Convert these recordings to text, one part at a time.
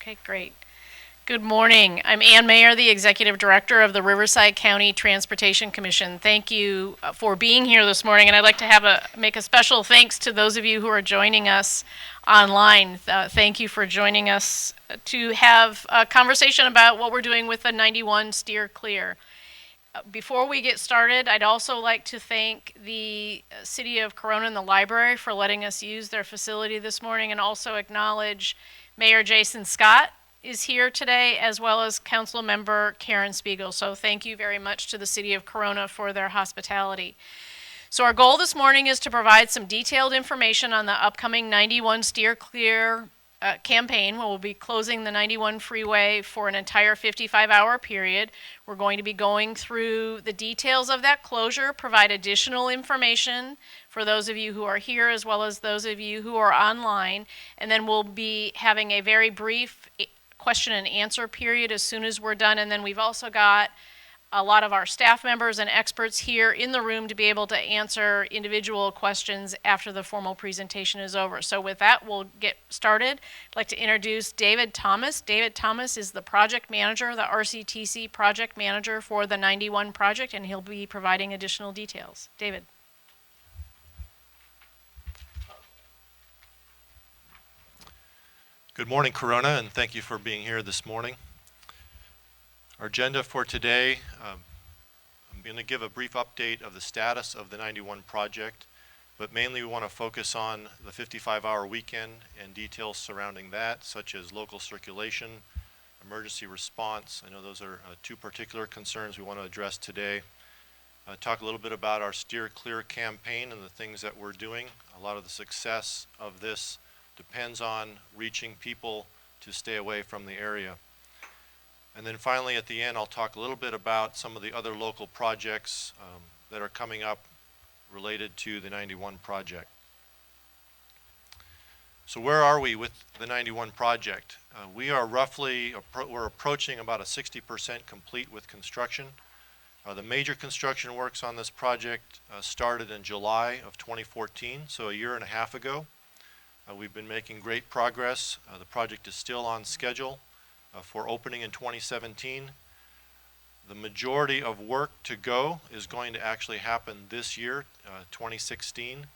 Okay, great. Good morning. I'm Ann Mayer, the Executive Director of the Riverside County Transportation Commission. Thank you for being here this morning, and I'd like to make a special thanks to those of you who are joining us online. Thank you for joining us to have a conversation about what we're doing with the 91 Steer Clear. Before we get started, I'd also like to thank the City of Corona and the library for letting us use their facility this morning, and also acknowledge Mayor Jason Scott is here today, as well as Council Member Karen Spiegel. So thank you very much to the City of Corona for their hospitality. So our goal this morning is to provide some detailed information on the upcoming 91 Steer Clear campaign. We'll be closing the 91 freeway for an entire 55-hour period. We're going to be going through the details of that closure, provide additional information for those of you who are here as well as those of you who are online, and then we'll be having a very brief question and answer period as soon as we're done. And then we've also got a lot of our staff members and experts here in the room to be able to answer individual questions after the formal presentation is over. So with that, we'll get started. I'd like to introduce David Thomas. David Thomas is the project manager, the RCTC project manager for the 91 project, and he'll be providing additional details. David. Good morning, Corona, and thank you for being here this morning. Our agenda for today, I'm going to give a brief update of the status of the 91 project, but mainly we want to focus on the 55-hour weekend and details surrounding that, such as local circulation, emergency response. I know those are two particular concerns we want to address today. Talk a little bit about our Steer Clear campaign and the things that we're doing. A lot of the success of this depends on reaching people to stay away from the area. And then finally, at the end, I'll talk a little bit about some of the other local projects that are coming up related to the 91 project. So where are we with the 91 project? We're approaching about a 60% complete with construction. The major construction works on this project started in July of 2014, so a year and a half ago. We've been making great progress. The project is still on schedule for opening in 2017. The majority of work to go is going to actually happen this year, 2016.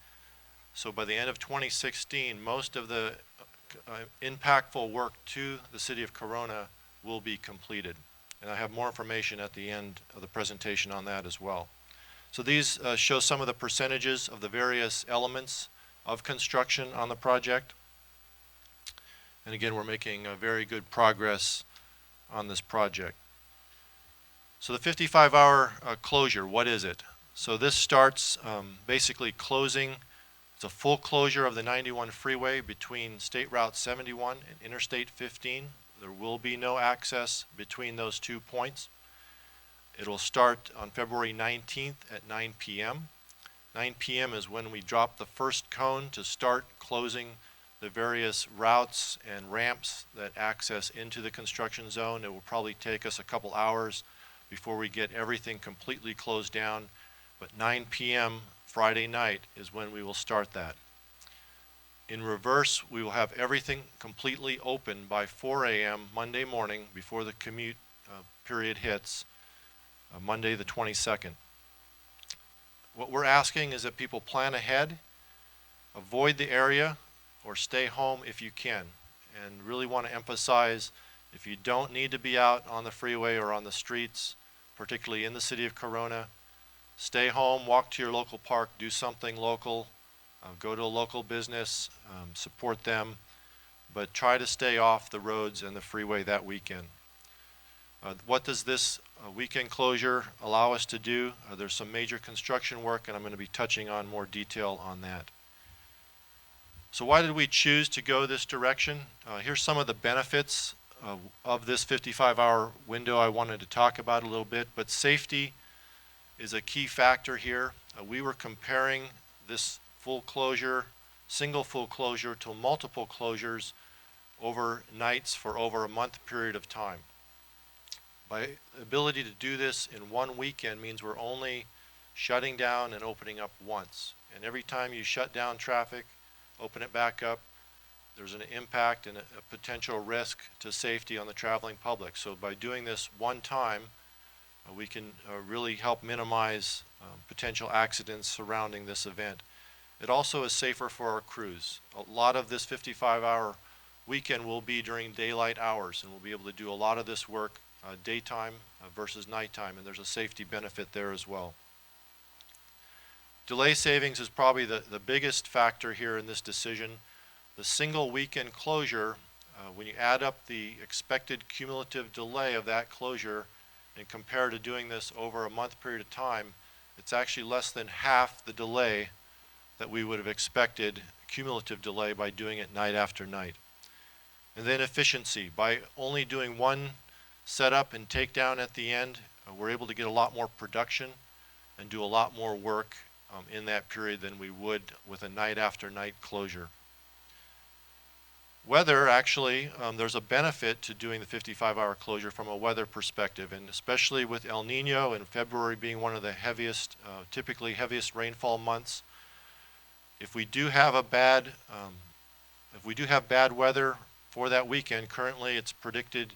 So by the end of 2016, most of the impactful work to the City of Corona will be completed. And I have more information at the end of the presentation on that as well. So these show some of the percentages of the various elements of construction on the project. And again, we're making very good progress on this project. So the 55-hour closure, what is it? So this starts basically closing. It's a full closure of the 91 freeway between State Route 71 and Interstate 15. There will be no access between those 2 points. It'll start on February 19th at 9 p.m. 9 p.m. is when we drop the first cone to start closing the various routes and ramps that access into the construction zone. It will probably take us a couple hours before we get everything completely closed down, but 9 p.m. Friday night is when we will start that. In reverse, we will have everything completely open by 4 a.m. Monday morning before the commute period hits, Monday the 22nd. What we're asking is that people plan ahead, avoid the area, or stay home if you can. And really want to emphasize, if you don't need to be out on the freeway or on the streets, particularly in the City of Corona, stay home, walk to your local park, do something local, go to a local business, support them, but try to stay off the roads and the freeway that weekend. What does this weekend closure allow us to do? There's some major construction work, and I'm going to be touching on more detail on that. So why did we choose to go this direction? Here's some of the benefits of this 55-hour window I wanted to talk about a little bit, but safety is a key factor here. We were comparing this full closure, single full closure, to multiple closures over nights for over a month period of time. By ability to do this in one weekend means we're only shutting down and opening up once. And every time you shut down traffic, open it back up, there's an impact and a potential risk to safety on the traveling public. So by doing this one time, we can really help minimize potential accidents surrounding this event. It also is safer for our crews. A lot of this 55-hour weekend will be during daylight hours, and we'll be able to do a lot of this work daytime versus nighttime, and there's a safety benefit there as well. Delay savings is probably the biggest factor here in this decision. The single weekend closure, when you add up the expected cumulative delay of that closure and compare to doing this over a month period of time, it's actually less than half the delay that we would have expected, cumulative delay, by doing it night after night. And then efficiency. By only doing one setup and takedown at the end, we're able to get a lot more production and do a lot more work in that period than we would with a night after night closure. Weather, actually, there's a benefit to doing the 55-hour closure from a weather perspective, and especially with El Nino and February being one of the heaviest, typically heaviest rainfall months. If we do have bad weather for that weekend, currently it's predicted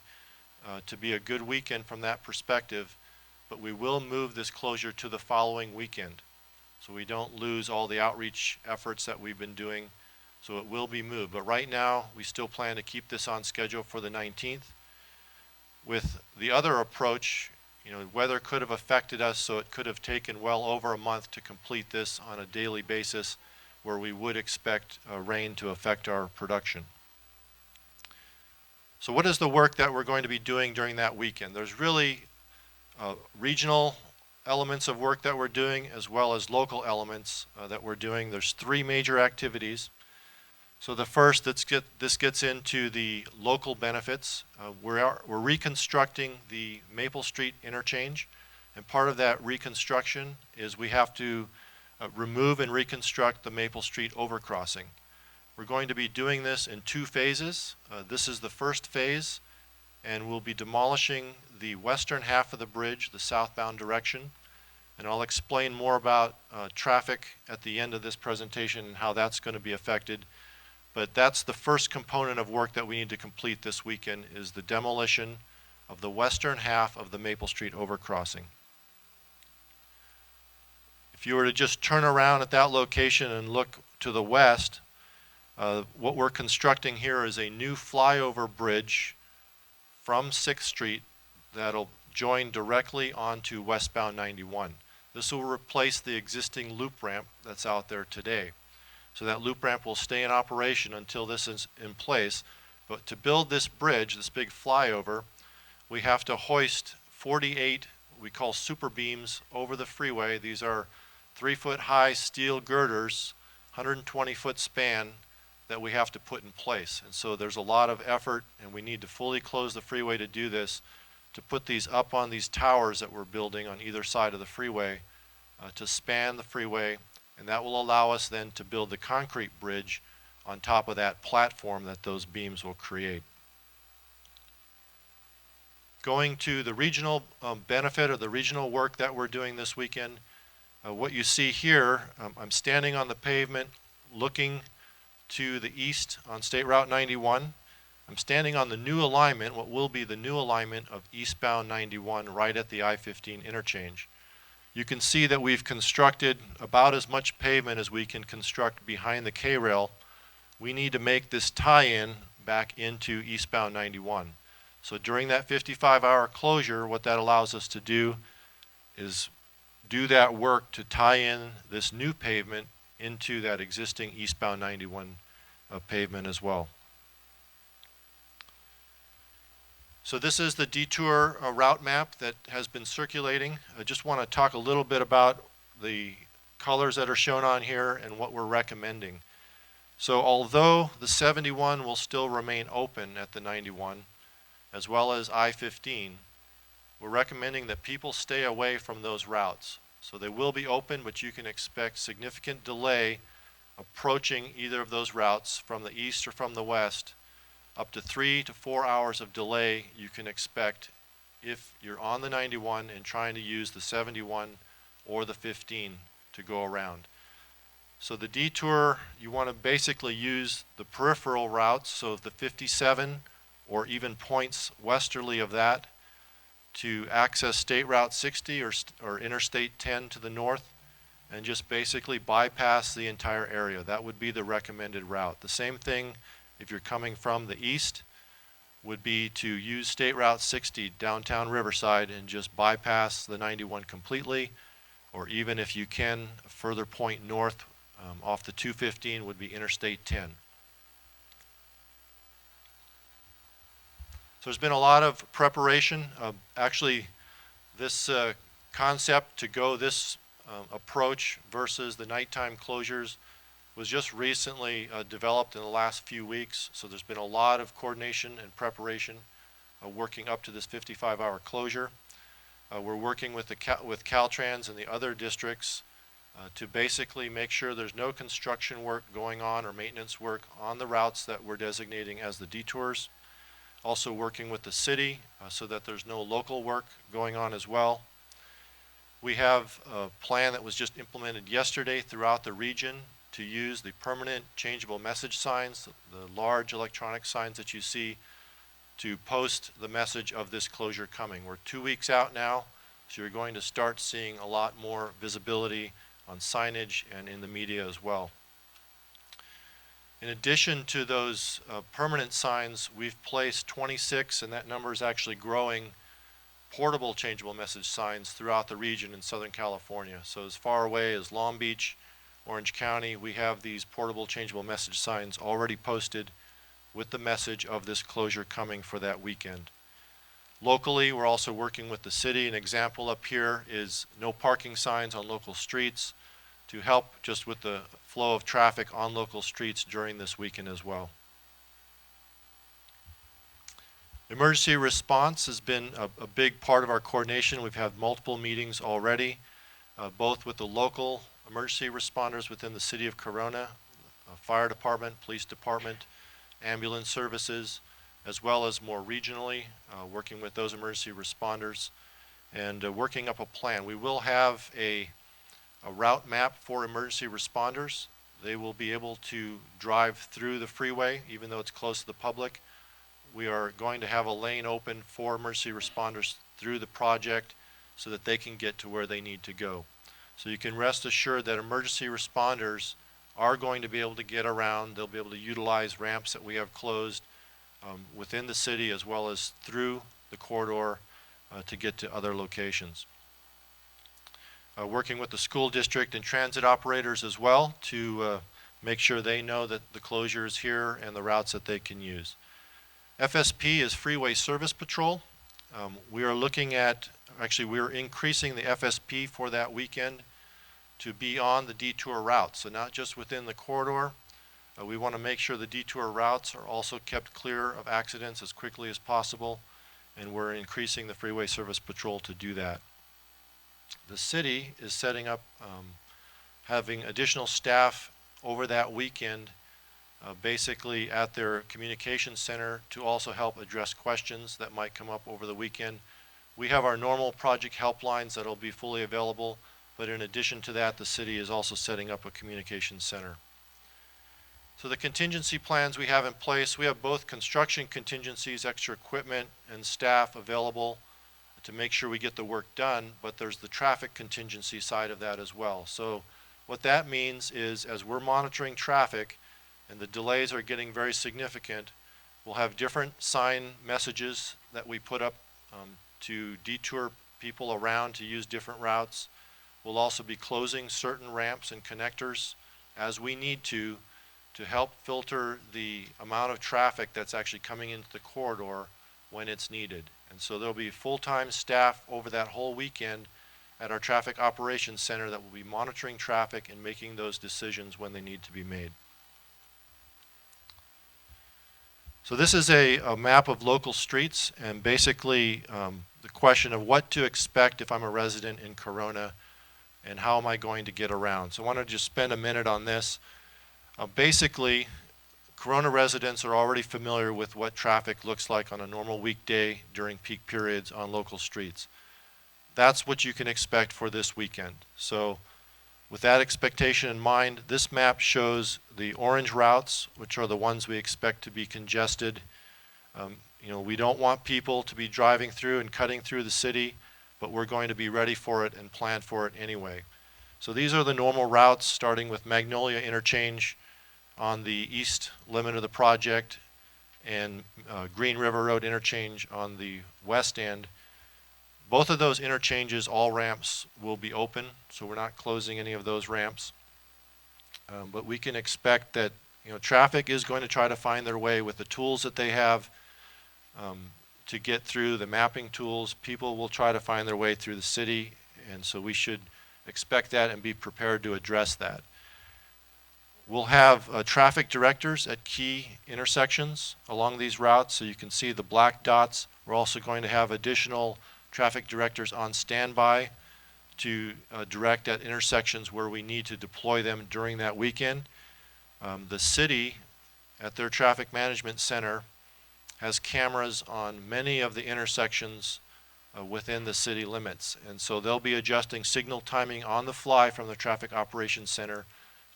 to be a good weekend from that perspective, but we will move this closure to the following weekend, so we don't lose all the outreach efforts that we've been doing. So it will be moved, but right now we still plan to keep this on schedule for the 19th. With the other approach, weather could have affected us, so it could have taken well over a month to complete this on a daily basis, where we would expect rain to affect our production. So what is the work that we're going to be doing during that weekend? There's really regional elements of work that we're doing, as well as local elements that we're doing. There's three major activities. So the first, this gets into the local benefits. We're reconstructing the Maple Street interchange, and part of that reconstruction is we have to remove and reconstruct the Maple Street overcrossing. We're going to be doing this in two phases. This is the first phase, and we'll be demolishing the western half of the bridge, the southbound direction, and I'll explain more about traffic at the end of this presentation and how that's going to be affected. But that's the first component of work that we need to complete this weekend, is the demolition of the western half of the Maple Street overcrossing. If you were to just turn around at that location and look to the west, what we're constructing here is a new flyover bridge from 6th Street that'll join directly onto westbound 91. This will replace the existing loop ramp that's out there today. So that loop ramp will stay in operation until this is in place. But to build this bridge, this big flyover, we have to hoist 48, we call super beams, over the freeway. These are 3-foot high steel girders, 120-foot span, that we have to put in place. And so there's a lot of effort, and we need to fully close the freeway to do this, to put these up on these towers that we're building on either side of the freeway to span the freeway. And that will allow us then to build the concrete bridge on top of that platform that those beams will create. Going to the regional benefit or the regional work that we're doing this weekend, what you see here, I'm standing on the pavement looking to the east on State Route 91. I'm standing on the new alignment, what will be the new alignment of eastbound 91 right at the I-15 interchange. You can see that we've constructed about as much pavement as we can construct behind the K-rail. We need to make this tie-in back into eastbound 91. So during that 55-hour closure, what that allows us to do is do that work to tie in this new pavement into that existing eastbound 91 pavement as well. So this is the detour route map that has been circulating. I just want to talk a little bit about the colors that are shown on here and what we're recommending. So although the 71 will still remain open at the 91, as well as I-15, we're recommending that people stay away from those routes. So they will be open, but you can expect significant delay approaching either of those routes from the east or from the west. Up to 3 to 4 hours of delay you can expect if you're on the 91 and trying to use the 71 or the 15 to go around. So the detour, you want to basically use the peripheral routes, so the 57 or even points westerly of that to access State Route 60 or Interstate 10 to the north, and just basically bypass the entire area. That would be the recommended route. The same thing if you're coming from the east would be to use State Route 60 downtown Riverside and just bypass the 91 completely, or even if you can, a further point north off the 215 would be Interstate 10. So there's been a lot of preparation. Actually, this concept to go this approach versus the nighttime closures was just recently developed in the last few weeks. So there's been a lot of coordination and preparation working up to this 55-hour closure. We're working with with Caltrans and the other districts to basically make sure there's no construction work going on or maintenance work on the routes that we're designating as the detours. Also working with the city so that there's no local work going on as well. We have a plan that was just implemented yesterday throughout the region to use the permanent changeable message signs, the large electronic signs that you see, to post the message of this closure coming. We're 2 weeks out now, so you're going to start seeing a lot more visibility on signage and in the media as well. In addition to those permanent signs, we've placed 26, and that number is actually growing, portable changeable message signs throughout the region in Southern California. So as far away as Long Beach, Orange County, we have these portable changeable message signs already posted with the message of this closure coming for that weekend. Locally, we're also working with the city. An example up here is no parking signs on local streets to help just with the flow of traffic on local streets during this weekend as well. Emergency response has been a big part of our coordination. We've had multiple meetings already, both with the local emergency responders within the city of Corona, fire department, police department, ambulance services, as well as more regionally, working with those emergency responders and working up a plan. We will have a route map for emergency responders. They will be able to drive through the freeway even though it's close to the public. We are going to have a lane open for emergency responders through the project so that they can get to where they need to go. So you can rest assured that emergency responders are going to be able to get around. They'll be able to utilize ramps that we have closed within the city as well as through the corridor to get to other locations. Working with the school district and transit operators as well to make sure they know that the closure is here and the routes that they can use. FSP is Freeway Service Patrol. We are looking at, actually we're increasing the FSP for that weekend to be on the detour routes. So not just within the corridor. We want to make sure the detour routes are also kept clear of accidents as quickly as possible, and we're increasing the Freeway Service Patrol to do that. The city is setting up, having additional staff over that weekend, basically at their communications center to also help address questions that might come up over the weekend. We have our normal project helplines that will be fully available, but in addition to that, the city is also setting up a communications center. So the contingency plans we have in place, we have both construction contingencies, extra equipment, and staff available to make sure we get the work done, but there's the traffic contingency side of that as well. So what that means is as we're monitoring traffic and the delays are getting very significant, we'll have different sign messages that we put up to detour people around to use different routes. We'll also be closing certain ramps and connectors as we need to help filter the amount of traffic that's actually coming into the corridor when it's needed. And so there'll be full-time staff over that whole weekend at our traffic operations center that will be monitoring traffic and making those decisions when they need to be made. So this is a map of local streets and basically the question of what to expect if I'm a resident in Corona and how am I going to get around. So I want to just spend a minute on this. Basically, Corona residents are already familiar with what traffic looks like on a normal weekday during peak periods on local streets. That's what you can expect for this weekend. So With that expectation in mind, this map shows the orange routes, which are the ones we expect to be congested. We don't want people to be driving through and cutting through the city, but we're going to be ready for it and plan for it anyway. So these are the normal routes, starting with Magnolia Interchange on the east limit of the project and Green River Road Interchange on the west end. Both of those interchanges, all ramps will be open, so we're not closing any of those ramps. But we can expect that traffic is going to try to find their way with the tools that they have to get through, the mapping tools. People will try to find their way through the city, and so we should expect that and be prepared to address that. We'll have traffic directors at key intersections along these routes, so you can see the black dots. We're also going to have additional traffic directors on standby to direct at intersections where we need to deploy them during that weekend. The city, at their traffic management center, has cameras on many of the intersections within the city limits, and so they'll be adjusting signal timing on the fly from the traffic operations center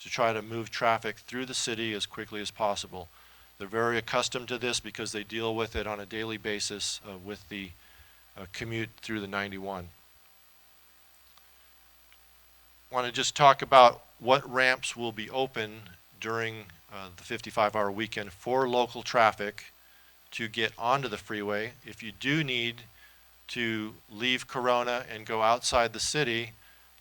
to try to move traffic through the city as quickly as possible. They're very accustomed to this because they deal with it on a daily basis with the commute through the 91. I want to just talk about what ramps will be open during the 55-hour weekend for local traffic to get onto the freeway. If you do need to leave Corona and go outside the city,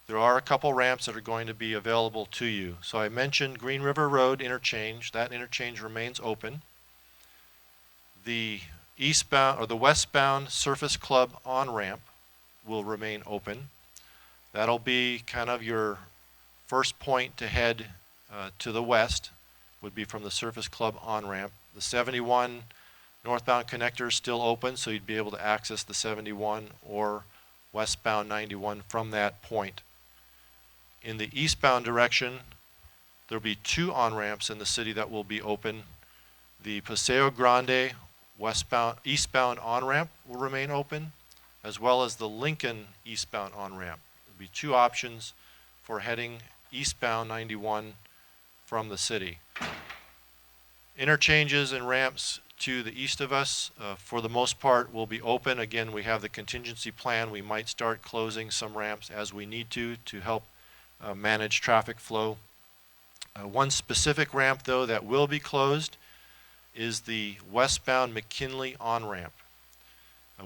there are a couple ramps that are going to be available to you. So I mentioned Green River Road interchange. That interchange remains open. The eastbound or the westbound Surface Club on-ramp will remain open. That'll be kind of your first point to head to the west, would be from the Surface Club on-ramp. The 71 northbound connector is still open, so you'd be able to access the 71 or westbound 91 from that point. In the eastbound direction, there'll be two on-ramps in the city that will be open. The Paseo Grande eastbound on-ramp will remain open, as well as the Lincoln eastbound on-ramp. There'll be two options for heading eastbound 91 from the city. Interchanges and ramps to the east of us, for the most part, will be open. Again, we have the contingency plan. We might start closing some ramps as we need to help manage traffic flow. One specific ramp, though, that will be closed is the westbound McKinley on-ramp.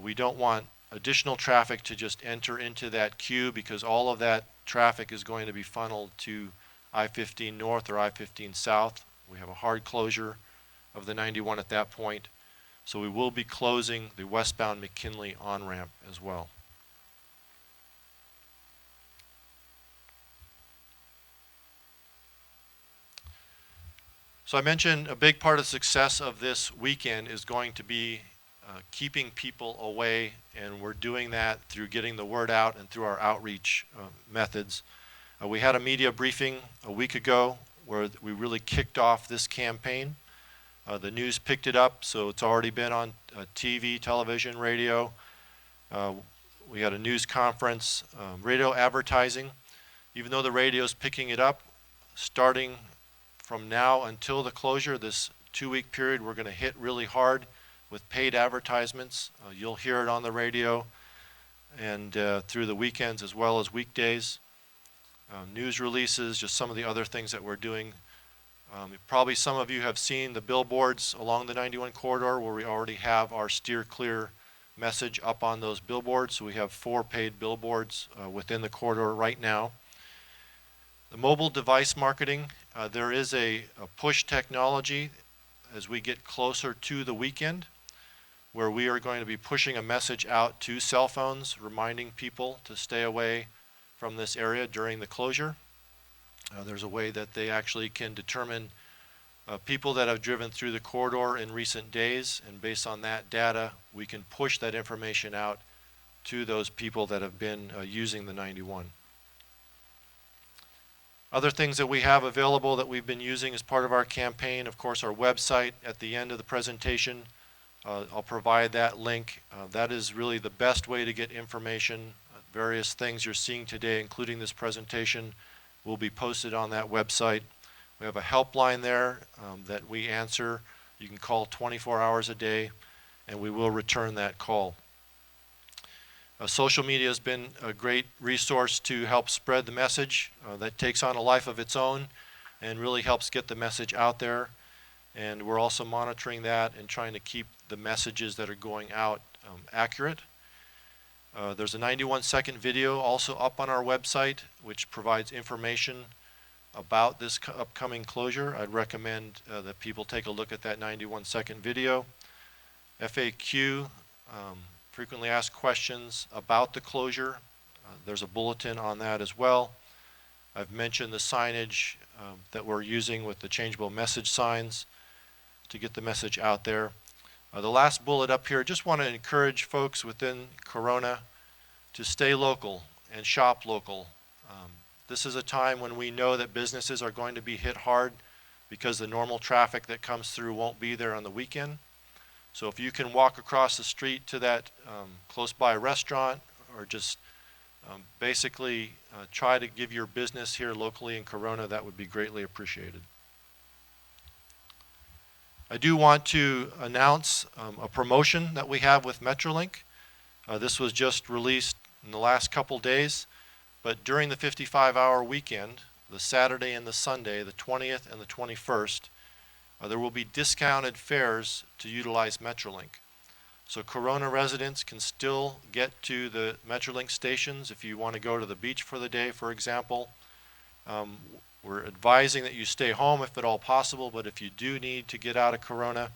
We don't want additional traffic to just enter into that queue because all of that traffic is going to be funneled to I-15 North or I-15 South. We have a hard closure of the 91 at that point, so we will be closing the westbound McKinley on-ramp as well. So I mentioned a big part of success of this weekend is going to be keeping people away, and we're doing that through getting the word out and through our outreach methods. We had a media briefing a week ago where we really kicked off this campaign. The news picked it up, so it's already been on TV, television, radio. We had a news conference, radio advertising. Even though the radio is picking it up, starting from now until the closure, this 2-week period, we're going to hit really hard with paid advertisements. You'll hear it on the radio and through the weekends as well as weekdays. News releases, just some of the other things that we're doing. Probably some of you have seen the billboards along the 91 corridor where we already have our steer clear message up on those billboards. So we have 4 paid billboards within the corridor right now. The mobile device marketing, there is a push technology as we get closer to the weekend where we are going to be pushing a message out to cell phones reminding people to stay away from this area during the closure. There's a way that they actually can determine people that have driven through the corridor in recent days, and based on that data, we can push that information out to those people that have been using the 91. Other things that we have available that we've been using as part of our campaign, of course, our website at the end of the presentation. I'll provide that link. That is really the best way to get information. Various things you're seeing today, including this presentation, will be posted on that website. We have a helpline there that we answer. You can call 24 hours a day, and we will return that call. Social media has been a great resource to help spread the message. That takes on a life of its own and really helps get the message out there. And we're also monitoring that and trying to keep the messages that are going out accurate. There's a 91-second video also up on our website which provides information about this upcoming closure. I'd recommend that people take a look at that 91-second video. FAQ, frequently asked questions about the closure. There's a bulletin on that as well. I've mentioned the signage that we're using with the changeable message signs to get the message out there. The last bullet up here, just want to encourage folks within Corona to stay local and shop local. This is a time when we know that businesses are going to be hit hard because the normal traffic that comes through won't be there on the weekend. So if you can walk across the street to that close by restaurant, or just basically try to give your business here locally in Corona, that would be greatly appreciated. I do want to announce a promotion that we have with Metrolink. This was just released in the last couple days, but during the 55-hour weekend, the Saturday and the Sunday, the 20th and the 21st, there will be discounted fares to utilize Metrolink. So Corona residents can still get to the Metrolink stations if you want to go to the beach for the day, for example. We're advising that you stay home if at all possible, but if you do need to get out of Corona,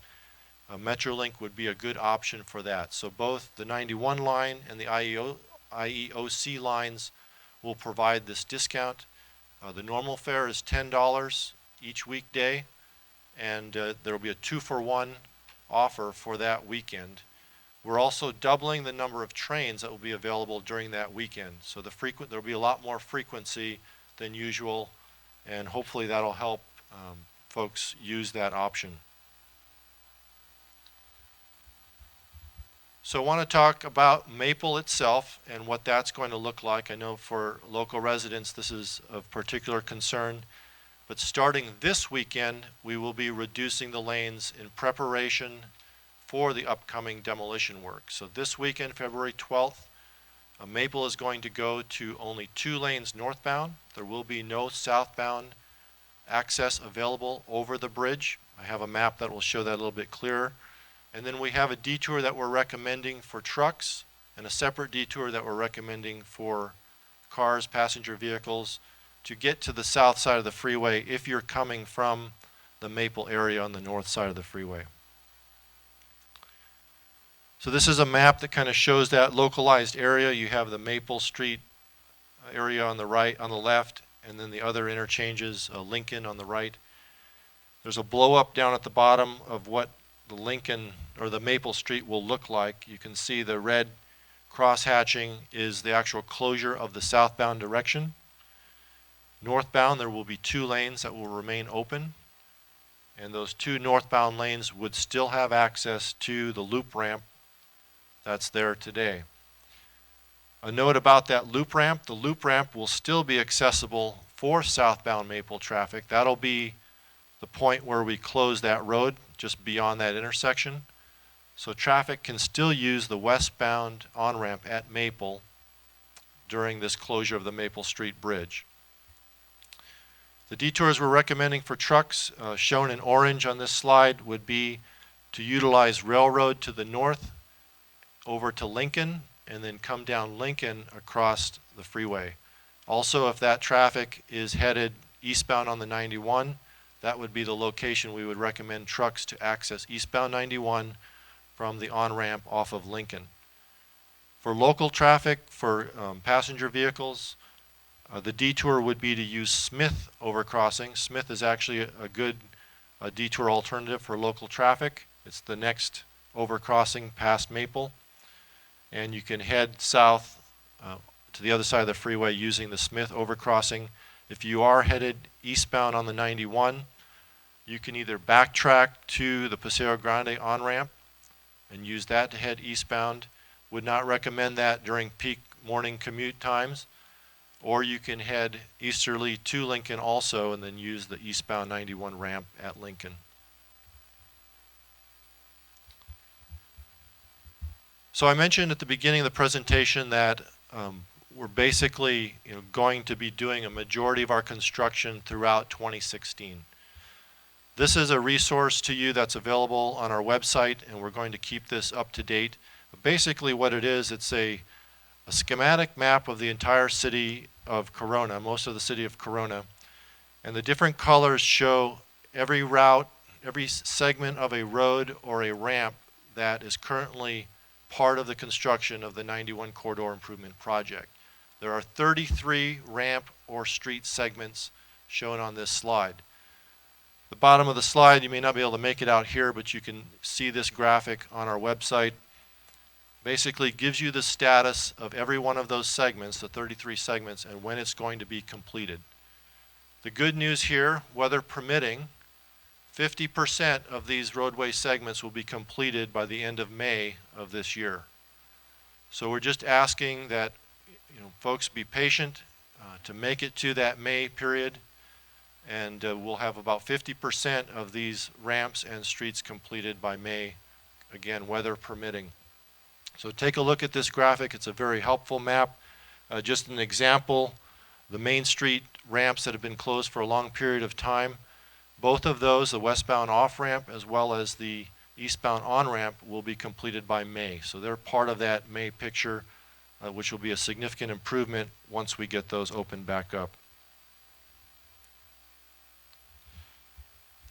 Metrolink would be a good option for that. So both the 91 line and the IEOC lines will provide this discount. The normal fare is $10 each weekday, and there will be a 2-for-1 offer for that weekend. We're also doubling the number of trains that will be available during that weekend. So there will be a lot more frequency than usual, and hopefully that'll help folks use that option. So I want to talk about Maple itself and what that's going to look like. I know for local residents this is of particular concern, but starting this weekend we will be reducing the lanes in preparation for the upcoming demolition work. So this weekend, February 12th, Maple is going to go to only 2 lanes northbound. There will be no southbound access available over the bridge. I have a map that will show that a little bit clearer. And then we have a detour that we're recommending for trucks and a separate detour that we're recommending for cars, passenger vehicles, to get to the south side of the freeway if you're coming from the Maple area on the north side of the freeway. So this is a map that kind of shows that localized area. You have the Maple Street area on the right, on the left, and then the other interchanges, Lincoln on the right. There's a blow up down at the bottom of what the Lincoln or the Maple Street will look like. You can see the red cross hatching is the actual closure of the southbound direction. Northbound, there will be 2 lanes that will remain open, and those 2 northbound lanes would still have access to the loop ramp that's there today. A note about that loop ramp: the loop ramp will still be accessible for southbound Maple traffic. That'll be the point where we close that road, just beyond that intersection. So traffic can still use the westbound on-ramp at Maple during this closure of the Maple Street Bridge. The detours we're recommending for trucks, shown in orange on this slide, would be to utilize Railroad to the north over to Lincoln, and then come down Lincoln across the freeway. Also, if that traffic is headed eastbound on the 91, that would be the location we would recommend trucks to access eastbound 91 from the on-ramp off of Lincoln. For local traffic, for passenger vehicles, the detour would be to use Smith overcrossing. Smith is actually a good detour alternative for local traffic. It's the next overcrossing past Maple. And you can head south to the other side of the freeway using the Smith overcrossing. If you are headed eastbound on the 91, you can either backtrack to the Paseo Grande on-ramp and use that to head eastbound. Would not recommend that during peak morning commute times. or you can head easterly to Lincoln also and then use the eastbound 91 ramp at Lincoln. So I mentioned at the beginning of the presentation that we're basically going to be doing a majority of our construction throughout 2016. This is a resource to you that's available on our website, and we're going to keep this up to date. But basically what it is, it's a schematic map of the entire city of Corona, most of the city of Corona, and the different colors show every route, every segment of a road or a ramp that is currently part of the construction of the 91 Corridor Improvement Project. There are 33 ramp or street segments shown on this slide. The bottom of the slide, you may not be able to make it out here, but you can see this graphic on our website. Basically gives you the status of every one of those segments, the 33 segments, and when it's going to be completed. The good news here, weather permitting, 50% of these roadway segments will be completed by the end of May of this year. So we're just asking that folks be patient to make it to that May period, and we'll have about 50% of these ramps and streets completed by May, again, weather permitting. So take a look at this graphic. It's a very helpful map. Just an example, the Main Street ramps that have been closed for a long period of time, both of those, the westbound off-ramp as well as the eastbound on-ramp, will be completed by May. So they're part of that May picture, which will be a significant improvement once we get those opened back up.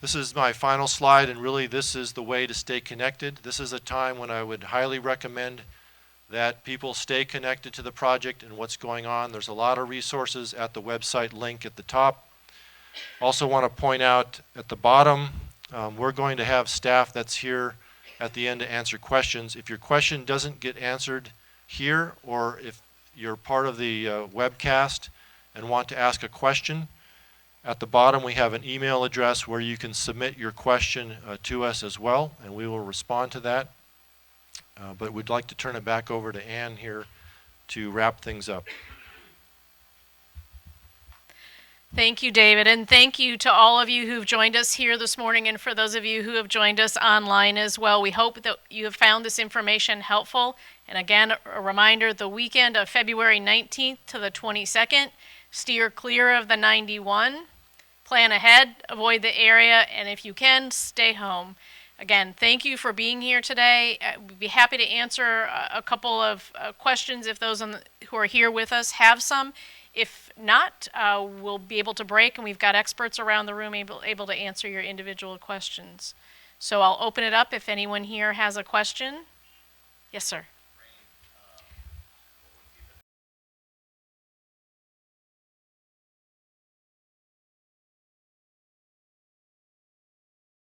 This is my final slide, and really this is the way to stay connected. This is a time when I would highly recommend that people stay connected to the project and what's going on. There's a lot of resources at the website link at the top. Also want to point out at the bottom, we're going to have staff that's here at the end to answer questions. If your question doesn't get answered here, or if you're part of the webcast and want to ask a question, at the bottom we have an email address where you can submit your question to us as well, and we will respond to that. But we'd like to turn it back over to Ann here to wrap things up. Thank you, David, and thank you to all of you who've joined us here this morning, and for those of you who have joined us online as well. We hope that you have found this information helpful. And again, a reminder, the weekend of February 19th to the 22nd, steer clear of the 91, plan ahead, avoid the area, and if you can, stay home. Again, thank you for being here today. We'd be happy to answer a couple of questions if those who are here with us have some. If not, we'll be able to break, and we've got experts around the room able to answer your individual questions. So I'll open it up if anyone here has a question. Yes, sir.